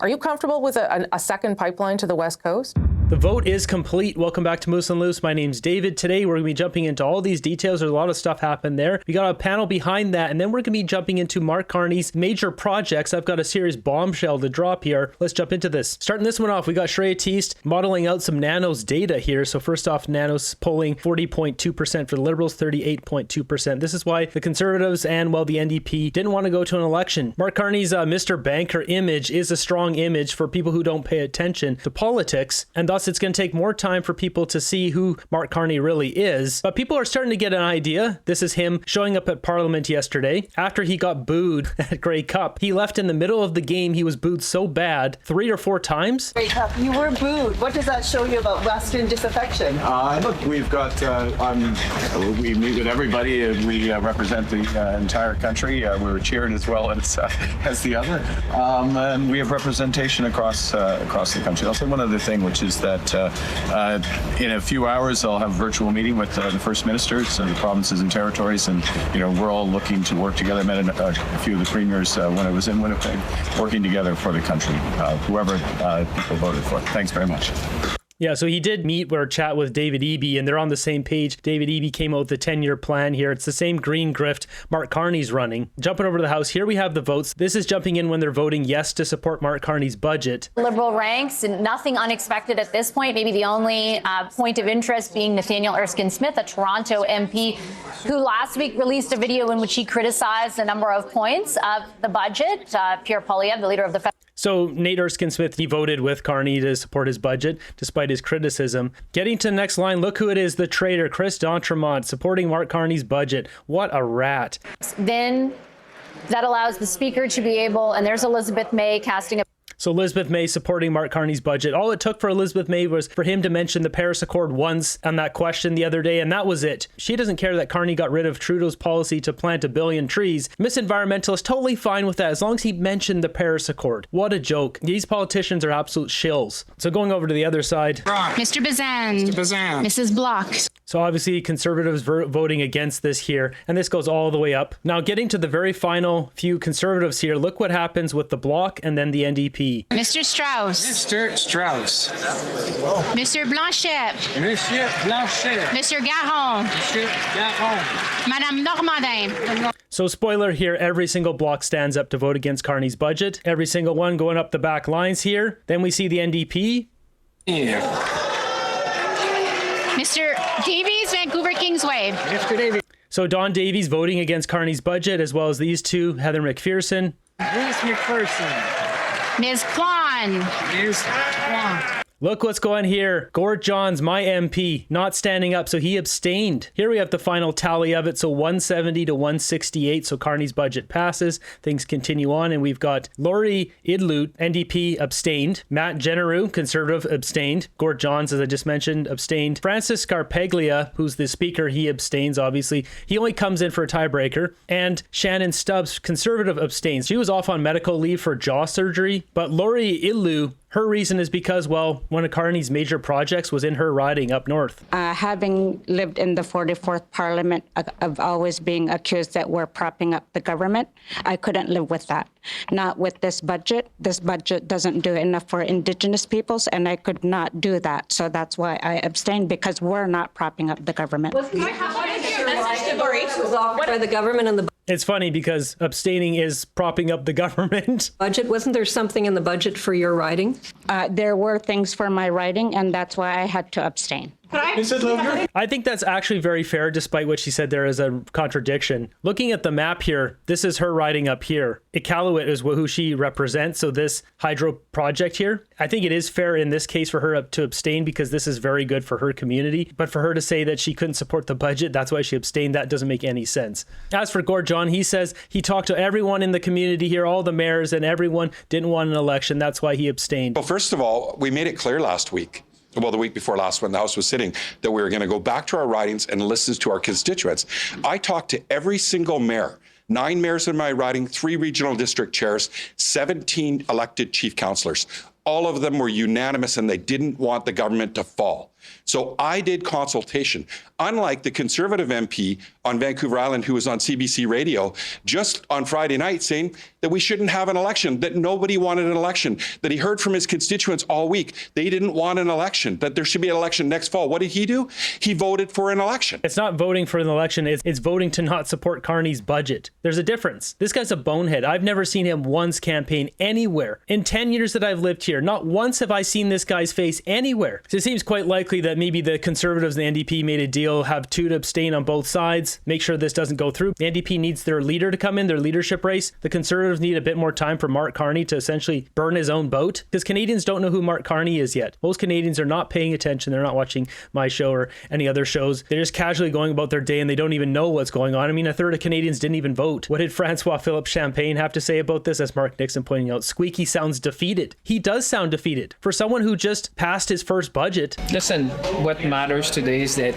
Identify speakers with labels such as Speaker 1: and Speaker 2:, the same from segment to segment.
Speaker 1: Are you comfortable with a second pipeline to the West Coast?
Speaker 2: The vote is complete. Welcome back to Moose and Loose. My name's David. Today, we're going to be jumping into all these details. There's a lot of stuff happened there. We got a panel behind that, and then we're going to be jumping into Mark Carney's major projects. I've got a serious bombshell to drop here. Let's jump into this. Starting this one off, we got Shreya Teest modeling out some Nanos data here. So first off, Nanos polling 40.2% for the Liberals, 38.2%. This is why the Conservatives and, well, the NDP didn't want to go to an election. Mark Carney's Mr. Banker image is a strong image for people who don't pay attention to politics, and thus it's going to take more time for people to see who Mark Carney really is. But people are starting to get an idea. This is him showing up at Parliament yesterday after he got booed at Grey Cup. He left in the middle of the game. He was booed so bad 3 or 4 times.
Speaker 3: Grey Cup, you were booed. What does that show you about Western disaffection?
Speaker 4: Look, we've got, we meet with everybody. We represent the entire country. We were cheered as well as the other. And we have representation across the country. I'll say one other thing, which is that in a few hours, I'll have a virtual meeting with the First Ministers of the provinces and territories, and we're all looking to work together. I met a few of the premiers when I was in Winnipeg, working together for the country, whoever people voted for. Thanks very much.
Speaker 2: Yeah, so he did meet or chat with David Eby, and they're on the same page. David Eby came out with the 10-year plan here. It's the same green grift Mark Carney's running. Jumping over to the House, here we have the votes. This is jumping in when they're voting yes to support Mark Carney's budget.
Speaker 5: Liberal ranks, and nothing unexpected at this point. Maybe the only point of interest being Nathaniel Erskine-Smith, a Toronto MP, who last week released a video in which he criticized a number of points of the budget. Pierre Poilievre, the leader of the
Speaker 2: So Nate Erskine-Smith, he voted with Carney to support his budget, despite his criticism. Getting to the next line, look who it is, the traitor, Chris D'Entremont, supporting Mark Carney's budget. What a rat.
Speaker 5: Then that allows the speaker to be able, and there's Elizabeth May casting a
Speaker 2: So Elizabeth May supporting Mark Carney's budget. All it took for Elizabeth May was for him to mention the Paris Accord once on that question the other day, and that was it. She doesn't care that Carney got rid of Trudeau's policy to plant 1 billion trees. Miss Environmentalist, totally fine with that as long as he mentioned the Paris Accord. What a joke. These politicians are absolute shills. So going over to the other side.
Speaker 6: Mr. Bazan.
Speaker 4: Mr. Bazan.
Speaker 6: Mrs. Block.
Speaker 2: So obviously Conservatives voting against this here, and this goes all the way up. Now getting to the very final few Conservatives here, look what happens with the Bloc and then the NDP.
Speaker 6: Mr. Strauss.
Speaker 4: Mr. Strauss.
Speaker 6: Mr. Blanchet.
Speaker 4: Mr. Blanchet.
Speaker 6: Mr. Garon.
Speaker 4: Mr. Garon.
Speaker 6: Madame Normandin.
Speaker 2: So spoiler here, every single Bloc stands up to vote against Carney's budget. Every single one going up the back lines here. Then we see the NDP.
Speaker 4: Yeah.
Speaker 6: Mr. Davies, Vancouver Kingsway.
Speaker 4: Mr. Davies.
Speaker 2: So Don Davies voting against Carney's budget, as well as these two, Heather McPherson.
Speaker 4: Ms. McPherson.
Speaker 6: Ms. Kwan.
Speaker 4: Ms. Kwan.
Speaker 2: Look what's going here. Gord Johns, my MP, not standing up, so he abstained. Here we have the final tally of it, so 170 to 168, so Carney's budget passes. Things continue on, and we've got Laurie Idlut, NDP, abstained. Matt Genereux, Conservative, abstained. Gord Johns, as I just mentioned, abstained. Francis Scarpeglia, who's the Speaker, he abstains, obviously. He only comes in for a tiebreaker. And Shannon Stubbs, Conservative, abstains. She was off on medical leave for jaw surgery, but Laurie Idlut, her reason is because, well, one of Carney's major projects was in her riding up north.
Speaker 7: Having lived in the 44th Parliament of always being accused that we're propping up the government, I couldn't live with that. Not with this budget. This budget doesn't do enough for Indigenous peoples, and I could not do that. So that's why I abstained, because we're not propping up the government.
Speaker 3: What is your message to Maurice was offered by the government and the
Speaker 2: It's funny because abstaining is propping up the government.
Speaker 3: budget? Wasn't there something in the budget for your riding?
Speaker 7: There were things for my writing, and that's why I had to abstain.
Speaker 2: I think that's actually very fair, despite what she said there is a contradiction. Looking at the map here, this is her riding up here. Iqaluit is who she represents, so this hydro project here, I think it is fair in this case for her to abstain because this is very good for her community. But for her to say that she couldn't support the budget, that's why she abstained, that doesn't make any sense. As for Gord John, he says he talked to everyone in the community here, all the mayors, and everyone didn't want an election. That's why he abstained.
Speaker 8: Well, first of all, we made it clear last week, well, the week before last when the House was sitting, that we were going to go back to our ridings and listen to our constituents. I talked to every single mayor, 9 mayors in my riding, 3 regional district chairs, 17 elected chief councillors. All of them were unanimous and they didn't want the government to fall. So I did consultation, unlike the Conservative MP on Vancouver Island who was on CBC radio just on Friday night saying that we shouldn't have an election, that nobody wanted an election, that he heard from his constituents all week. They didn't want an election, that there should be an election next fall. What did he do? He voted for an election.
Speaker 2: It's not voting for an election. It's voting to not support Carney's budget. There's a difference. This guy's a bonehead. I've never seen him once campaign anywhere. In 10 years that I've lived here, not once have I seen this guy's face anywhere. So it seems quite likely that maybe the Conservatives and the NDP made a deal, have two to abstain on both sides, make sure this doesn't go through. The NDP needs their leader to come in, their leadership race. The Conservatives need a bit more time for Mark Carney to essentially burn his own boat, because Canadians don't know who Mark Carney is yet. Most Canadians are not paying attention. They're not watching my show or any other shows. They're just casually going about their day and they don't even know what's going on. I mean, a third of Canadians didn't even vote. What did Francois Philippe Champagne have to say about this? As Mark Nixon pointing out, Squeaky sounds defeated. He does sound defeated. For someone who just passed his first budget.
Speaker 9: Listen, what matters today is that,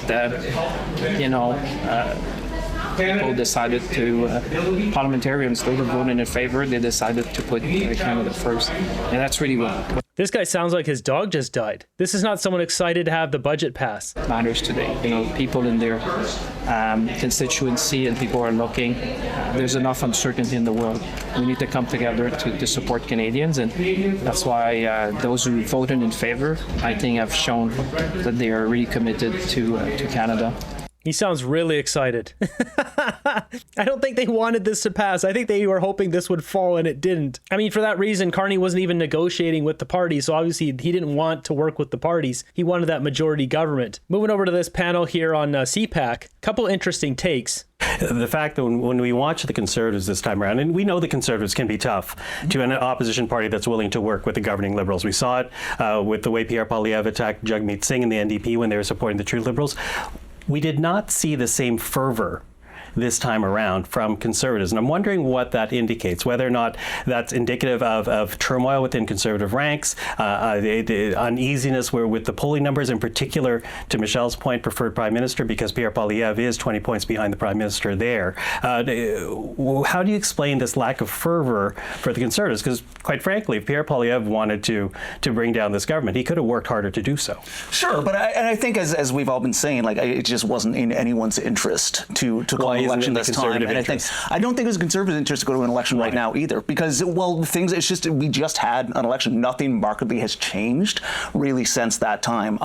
Speaker 9: people decided to, parliamentarians, they were voting in favor. They decided to put Canada first. And that's really what
Speaker 2: This guy sounds like his dog just died. This is not someone excited to have the budget pass.
Speaker 9: matters today. People in their constituency and people are looking. There's enough uncertainty in the world. We need to come together to support Canadians. And that's why those who voted in favor, I think, have shown that they are really committed to Canada.
Speaker 2: He sounds really excited. I don't think they wanted this to pass. I think they were hoping this would fall and it didn't. I mean, for that reason, Carney wasn't even negotiating with the parties. So obviously he didn't want to work with the parties. He wanted that majority government. Moving over to this panel here on Cpac, couple interesting takes.
Speaker 10: The fact that when we watch the Conservatives this time around, and we know the Conservatives can be tough to an opposition party that's willing to work with the governing Liberals. We saw it with the way Pierre Poilievre attacked Jagmeet Singh and the NDP when they were supporting the True Liberals. We did not see the same fervor this time around from Conservatives. And I'm wondering what that indicates, whether or not that's indicative of turmoil within Conservative ranks, the uneasiness with the polling numbers, in particular, to Michelle's point, preferred Prime Minister, because Pierre Poilievre is 20 points behind the Prime Minister there. How do you explain this lack of fervor for the Conservatives? Because quite frankly, if Pierre Poilievre wanted to bring down this government, he could have worked harder to do so.
Speaker 11: Sure, but I think as we've all been saying, it just wasn't in anyone's interest to call an election this time. And I don't think it was a Conservative interest to go to an election right now either, because we just had an election. Nothing markedly has changed really since that time.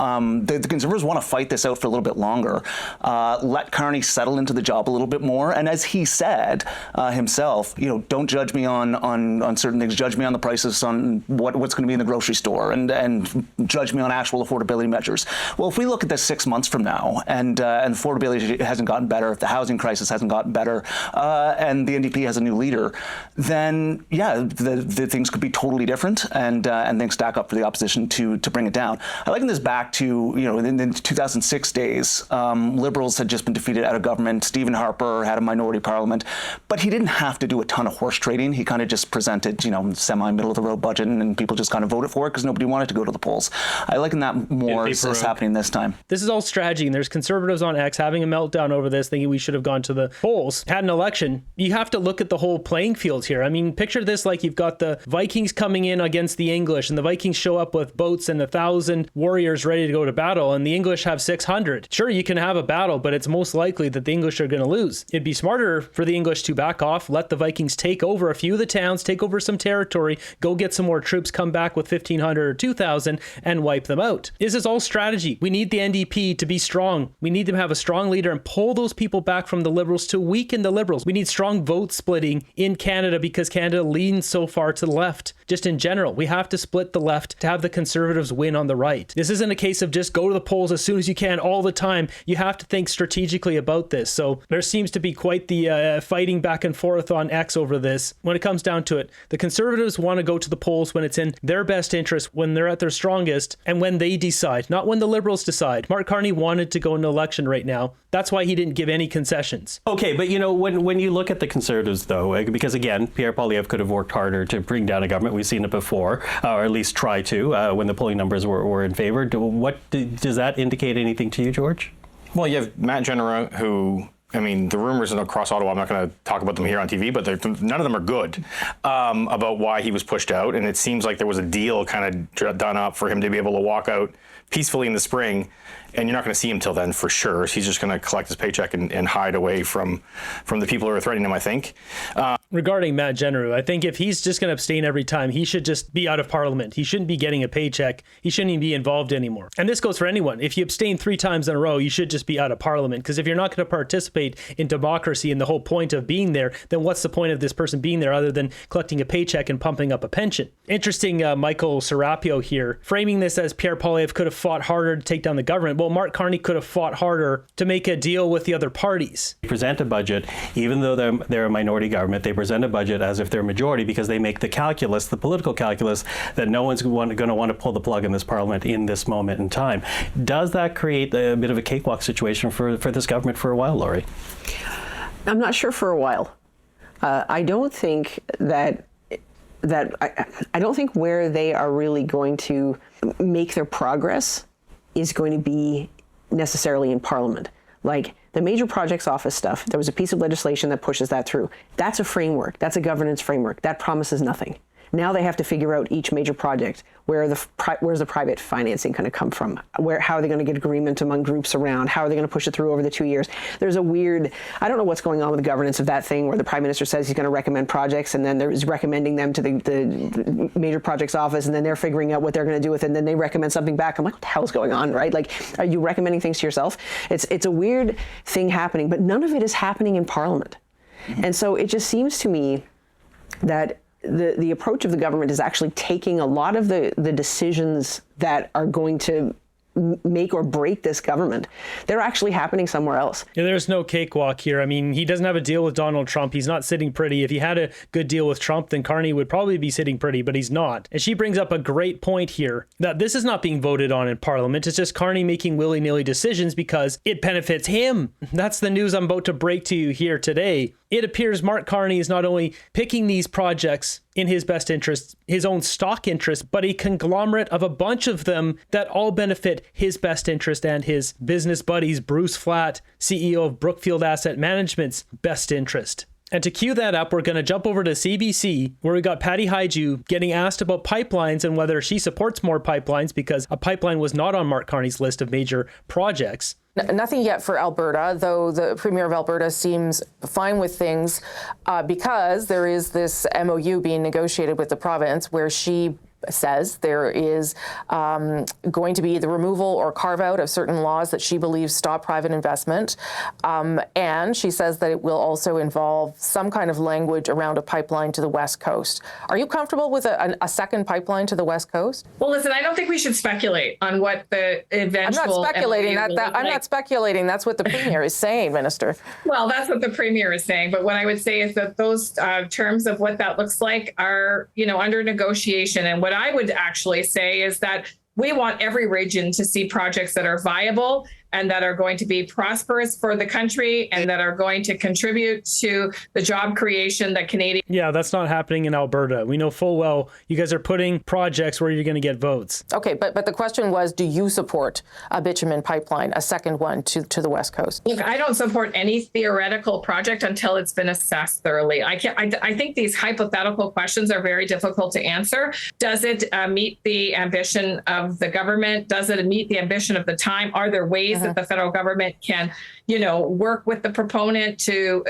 Speaker 11: The Conservatives want to fight this out for a little bit longer, let Carney settle into the job a little bit more, and as he said himself, don't judge me on certain things. Judge me on the prices on what's going to be in the grocery store, and judge me on actual affordability measures. Well, if we look at this 6 months from now, and affordability hasn't gotten better, if the housing crisis hasn't gotten better, and the NDP has a new leader, then the things could be totally different, and things stack up for the opposition to bring it down. I liken this back to in the 2006 days. Liberals had just been defeated out of government. Stephen Harper had a minority parliament, but he didn't have to do a ton of horse trading. He kind of just presented semi-middle of the road budget, and people just kind of voted for it because nobody wanted to go to the polls. I liken that more as happening this time.
Speaker 2: This is all strategy, and there's Conservatives on X having a meltdown over this, thinking we should have gone to the polls, had an election. You have to look at the whole playing field here. I mean, picture this like you've got the Vikings coming in against the English, and the Vikings show up with boats and 1,000 warriors ready to go to battle, and the English have 600. Sure, you can have a battle, but it's most likely that the English are going to lose. It'd be smarter for the English to back off, let the Vikings take over a few of the towns, take over some territory, go get some more troops, come back with 1,500 or 2,000, and wipe them out. This is all strategy. We need the NDP to be strong. We need them to have a strong leader and pull those people back from the Liberals to weaken the Liberals. We need strong vote splitting in Canada because Canada leans so far to the left. Just in general, we have to split the left to have the Conservatives win on the right. This isn't a case of just go to the polls as soon as you can all the time. You have to think strategically about this. So there seems to be quite the fighting back and forth on X over this. When it comes down to it, the Conservatives want to go to the polls when it's in their best interest, when they're at their strongest, and when they decide, not when the Liberals decide. Mark Carney wanted to go in an election right now. That's why he didn't give any concessions.
Speaker 10: Okay, but when you look at the Conservatives, though, because again, Pierre Poilievre could have worked harder to bring down a government. We've seen it before, or at least try to, when the polling numbers were in favor. Does that indicate anything to you, George?
Speaker 12: Well, you have Matt Genera, who I mean, the rumors across Ottawa, I'm not going to talk about them here on TV, but none of them are good about why he was pushed out. And it seems like there was a deal kind of done up for him to be able to walk out peacefully in the spring. And you're not going to see him till then for sure. He's just going to collect his paycheck and hide away from the people who are threatening him, I think.
Speaker 2: Regarding Matt Genereux, I think if he's just going to abstain every time, he should just be out of Parliament. He shouldn't be getting a paycheck. He shouldn't even be involved anymore. And this goes for anyone. If you abstain 3 times in a row, you should just be out of Parliament. Because if you're not going to participate in democracy and the whole point of being there, then what's the point of this person being there other than collecting a paycheck and pumping up a pension? Interesting, Michael Serapio here, framing this as Pierre Poilievre could have fought harder to take down the government. Well, Mark Carney could have fought harder to make a deal with the other parties.
Speaker 10: They present a budget, even though they're a minority government, they present a budget as if they're majority because they make the calculus, the political calculus, that no one's going to want to pull the plug in this Parliament in this moment in time. Does that create a bit of a cakewalk situation for this government for a while, Laurie?
Speaker 13: I'm not sure for a while. I don't think that I don't think where they are really going to make their progress is going to be necessarily in Parliament. Like the Major Projects Office stuff, there was a piece of legislation that pushes that through. That's a framework. That's a governance framework. That promises nothing. Now they have to figure out each major project. Where's the private financing going to come from? How are they going to get agreement among groups around? How are they going to push it through over the 2 years? There's a weird, I don't know what's going on with the governance of that thing where the Prime Minister says he's going to recommend projects and then he's recommending them to the Major Projects Office and then they're figuring out what they're going to do with it and then they recommend something back. I'm like, what the hell is going on, right? Like, are you recommending things to yourself? It's a weird thing happening, but none of it is happening in Parliament. And so it just seems to me that the approach of the government is actually taking a lot of the decisions that are going to make or break this government. They're actually happening somewhere else.
Speaker 2: Yeah, there's no cakewalk here. I mean, he doesn't have a deal with Donald Trump. He's not sitting pretty. If he had a good deal with Trump, then Carney would probably be sitting pretty, but he's not. And she brings up a great point here that this is not being voted on in Parliament. It's just Carney making willy-nilly decisions because it benefits him. That's the news I'm about to break to you here today. It appears Mark Carney is not only picking these projects in his best interest, his own stock interest, but a conglomerate of a bunch of them that all benefit his best interest and his business buddies, Bruce Flatt, CEO of Brookfield Asset Management's best interest. And to cue that up, we're going to jump over to CBC, where we got Patty Hajdu getting asked about pipelines and whether she supports more pipelines because a pipeline was not on Mark Carney's list of major projects.
Speaker 1: Nothing yet for Alberta, though the Premier of Alberta seems fine with things because there is this MOU being negotiated with the province where she says there is going to be the removal or carve out of certain laws that she believes stop private investment. And she says that it will also involve some kind of language around a pipeline to the West Coast. Are you comfortable with a second pipeline to the West Coast?
Speaker 14: Well, listen, I don't think we should speculate on what the eventual...
Speaker 1: I'm not speculating.
Speaker 14: I'm
Speaker 1: not speculating. That's what the Premier is saying, Minister.
Speaker 14: Well, that's what the Premier is saying. But what I would say is that those terms of what that looks like are, under negotiation. And what I would actually say is that we want every region to see projects that are viable and that are going to be prosperous for the country and that are going to contribute to the job creation that Canadians...
Speaker 2: Yeah, that's not happening in Alberta. We know full well you guys are putting projects where you're going to get votes.
Speaker 1: Okay, but the question was, do you support a bitumen pipeline, a second one to the West Coast?
Speaker 14: Look, I don't support any theoretical project until it's been assessed thoroughly. I think these hypothetical questions are very difficult to answer. Does it meet the ambition of the government? Does it meet the ambition of the time? Are there ways that the federal government can, work with the proponent to,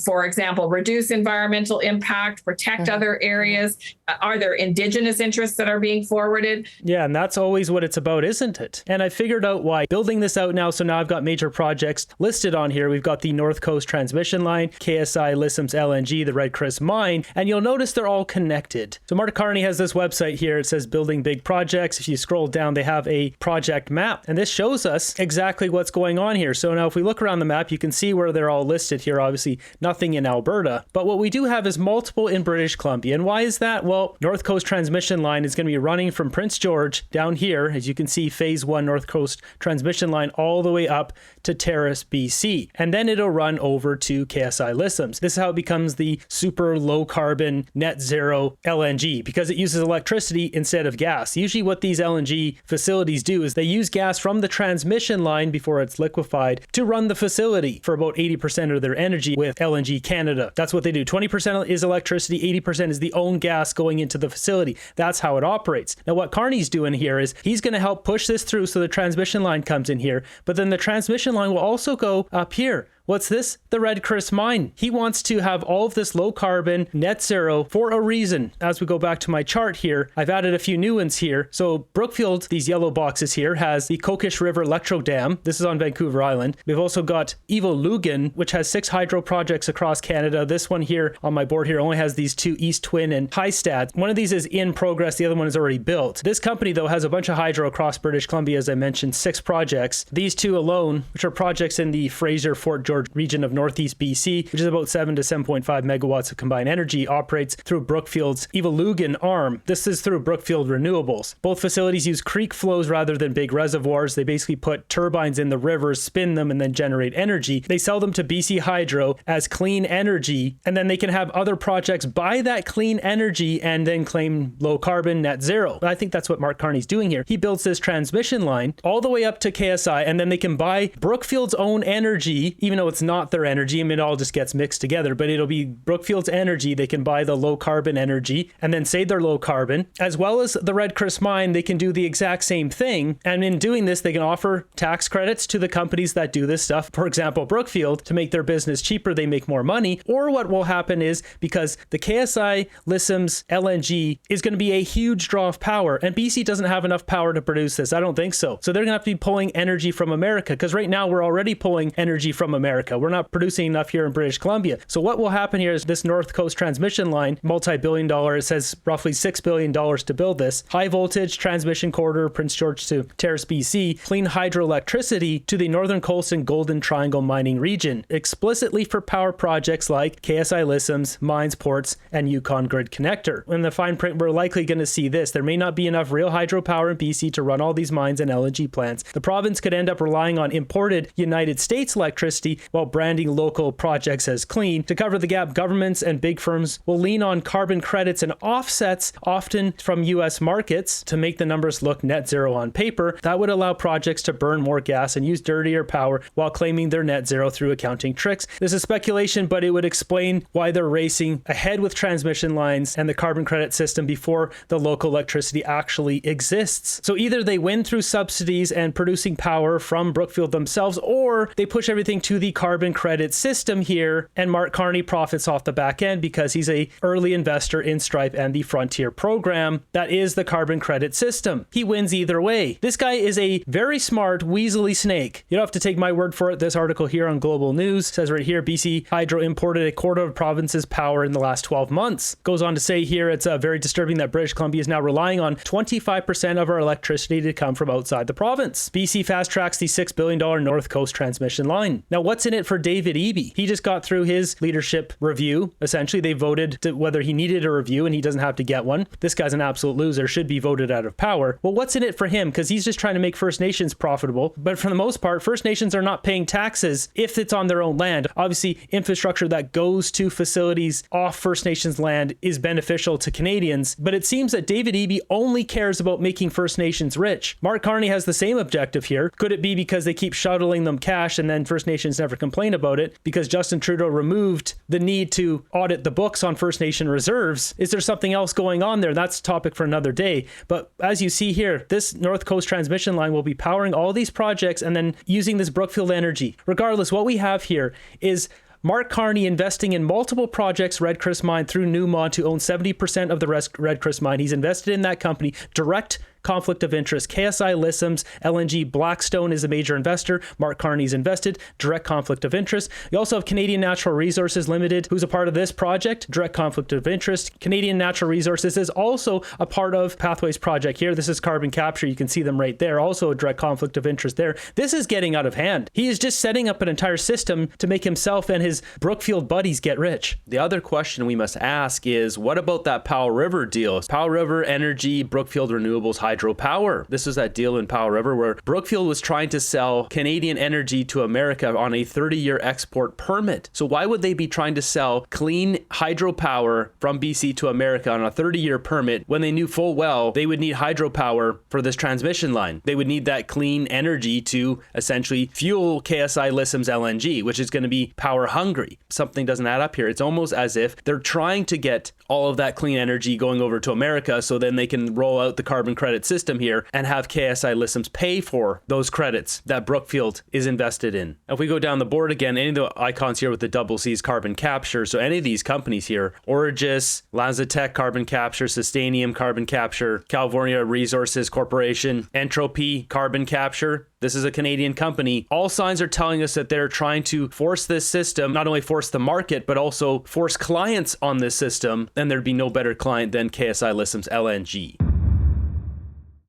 Speaker 14: for example, reduce environmental impact, protect other areas? Are there Indigenous interests that are being forwarded?
Speaker 2: Yeah, and that's always what it's about, isn't it? And I figured out why. Building this out now, so now I've got major projects listed on here. We've got the North Coast Transmission Line, KSI Lissam's LNG, the Red Chris Mine, and you'll notice they're all connected. So Mark Carney has this website here. It says Building Big Projects. If you scroll down, they have a project map, and this shows us exactly what's going on here. So now if we look around the map, you can see where they're all listed here. Obviously, nothing in Alberta. But what we do have is multiple in British Columbia. And why is that? Well, North Coast Transmission Line is going to be running from Prince George down here, as you can see, Phase 1 North Coast Transmission Line all the way up to Terrace, BC. And then it'll run over to KSI Lissam's. This is how it becomes the super low carbon net zero LNG, because it uses electricity instead of gas. Usually what these LNG facilities do is they use gas from the transmission line again before it's liquefied, to run the facility for about 80% of their energy with LNG Canada. That's what they do. 20% is electricity, 80% is the own gas going into the facility. That's how it operates. Now, what Carney's doing here is he's going to help push this through so the transmission line comes in here, but then the transmission line will also go up here. What's this? The Red Chris mine. He wants to have all of this low carbon, net zero for a reason. As we go back to my chart here, I've added a few new ones here. So Brookfield, these yellow boxes here, has the Kokish River Electro Dam. This is on Vancouver Island. We've also got Ivo Lugan, which has 6 hydro projects across Canada. This one here on my board here only has these 2, East Twin and Hystad. One of these is in progress. The other one is already built. This company, though, has a bunch of hydro across British Columbia, as I mentioned, 6 projects. These 2 alone, which are projects in the Fraser, Fort George region of Northeast BC, which is about 7 to 7.5 megawatts of combined energy, operates through Brookfield's Evolugan arm. This is through Brookfield Renewables. Both facilities use creek flows rather than big reservoirs. They basically put turbines in the rivers, spin them, and then generate energy. They sell them to BC Hydro as clean energy, and then they can have other projects buy that clean energy and then claim low carbon net zero. I think that's what Mark Carney's doing here. He builds this transmission line all the way up to KSI, and then they can buy Brookfield's own energy, even though it's not their energy. I mean, it all just gets mixed together, but it'll be Brookfield's energy. They can buy the low carbon energy and then say they're low carbon, as well as the Red Chris mine. They can do the exact same thing. And in doing this, they can offer tax credits to the companies that do this stuff. For example, Brookfield, to make their business cheaper, they make more money. Or what will happen is, because the KSI Lissam's LNG is going to be a huge draw of power, and BC doesn't have enough power to produce this. I don't think so. So they're going to have to be pulling energy from America, because right now we're already pulling energy from America. We're not producing enough here in British Columbia. So what will happen here is this North Coast transmission line, multi-billion dollar, it says roughly $6 billion to build this, high voltage transmission corridor, Prince George to Terrace, BC, clean hydroelectricity to the Northern Coast and Golden Triangle mining region, explicitly for power projects like KSI Lissam's, mines, ports, and Yukon Grid Connector. In the fine print, we're likely going to see this. There may not be enough real hydropower in BC to run all these mines and LNG plants. The province could end up relying on imported United States electricity while branding local projects as clean. To cover the gap, governments and big firms will lean on carbon credits and offsets, often from US markets, to make the numbers look net zero on paper. That would allow projects to burn more gas and use dirtier power while claiming they're net zero through accounting tricks. This is speculation, but it would explain why they're racing ahead with transmission lines and the carbon credit system before the local electricity actually exists. So either they win through subsidies and producing power from Brookfield themselves, or they push everything to the carbon credit system here, and Mark Carney profits off the back end because he's a early investor in Stripe and the Frontier program that is the carbon credit system. He wins either way. This guy is a very smart, weaselly snake. You don't have to take my word for it. This article here on Global News says right here, BC Hydro imported a quarter of the province's power in the last 12 months. Goes on to say here, it's very disturbing that British Columbia is now relying on 25% of our electricity to come from outside the province. BC fast tracks the $6 billion North Coast transmission line. Now, what's in it for David Eby? He just got through his leadership review. Essentially, they voted to whether he needed a review, and he doesn't have to get one. This guy's an absolute loser, should be voted out of power. Well, what's in it for him? Because he's just trying to make First Nations profitable. But for the most part, First Nations are not paying taxes if it's on their own land. Obviously, infrastructure that goes to facilities off First Nations land is beneficial to Canadians. But it seems that David Eby only cares about making First Nations rich. Mark Carney has the same objective here. Could it be because they keep shuttling them cash and then First Nations never complain about it because Justin Trudeau removed the need to audit the books on First Nation reserves? Is there something else going on there? That's a topic for another day. But as you see here, this North Coast transmission line will be powering all these projects and then using this Brookfield energy. Regardless, what we have here is Mark Carney investing in multiple projects, Red Chris Mine through Newmont, who owns 70% of the Red Chris Mine. He's invested in that company. Direct conflict of interest. KSI Lissam's LNG, Blackstone is a major investor. Mark Carney's invested. Direct conflict of interest. You also have Canadian Natural Resources Limited, who's a part of this project. Direct conflict of interest. Canadian Natural Resources is also a part of Pathways project here. This is carbon capture. You can see them right there. Also a direct conflict of interest there. This is getting out of hand. He is just setting up an entire system to make himself and his Brookfield buddies get rich.
Speaker 15: The other question we must ask is, what about that Powell River deal? Powell River Energy, Brookfield Renewables,
Speaker 2: hydropower. This is that deal in Powell River where Brookfield was trying to sell Canadian energy to America on a 30-year export permit. So why would they be trying to sell clean hydropower from BC to America on a 30-year permit when they knew full well they would need hydropower for this transmission line? They would need that clean energy to essentially fuel KSI Lissam's LNG, which is going to be power hungry. Something doesn't add up here. It's almost as if they're trying to get all of that clean energy going over to America so then they can roll out the carbon credit system here and have KSI Lissam's pay for those credits that Brookfield is invested in. If we go down the board again, any of the icons here with the double C's carbon capture, so any of these companies here, Origis, Lanzatech carbon capture, Sustanium carbon capture, California Resources Corporation, Entropy carbon capture, this is a Canadian company. All signs are telling us that they're trying to force this system, not only force the market, but also force clients on this system. And there'd be no better client than KSI Lissam's LNG.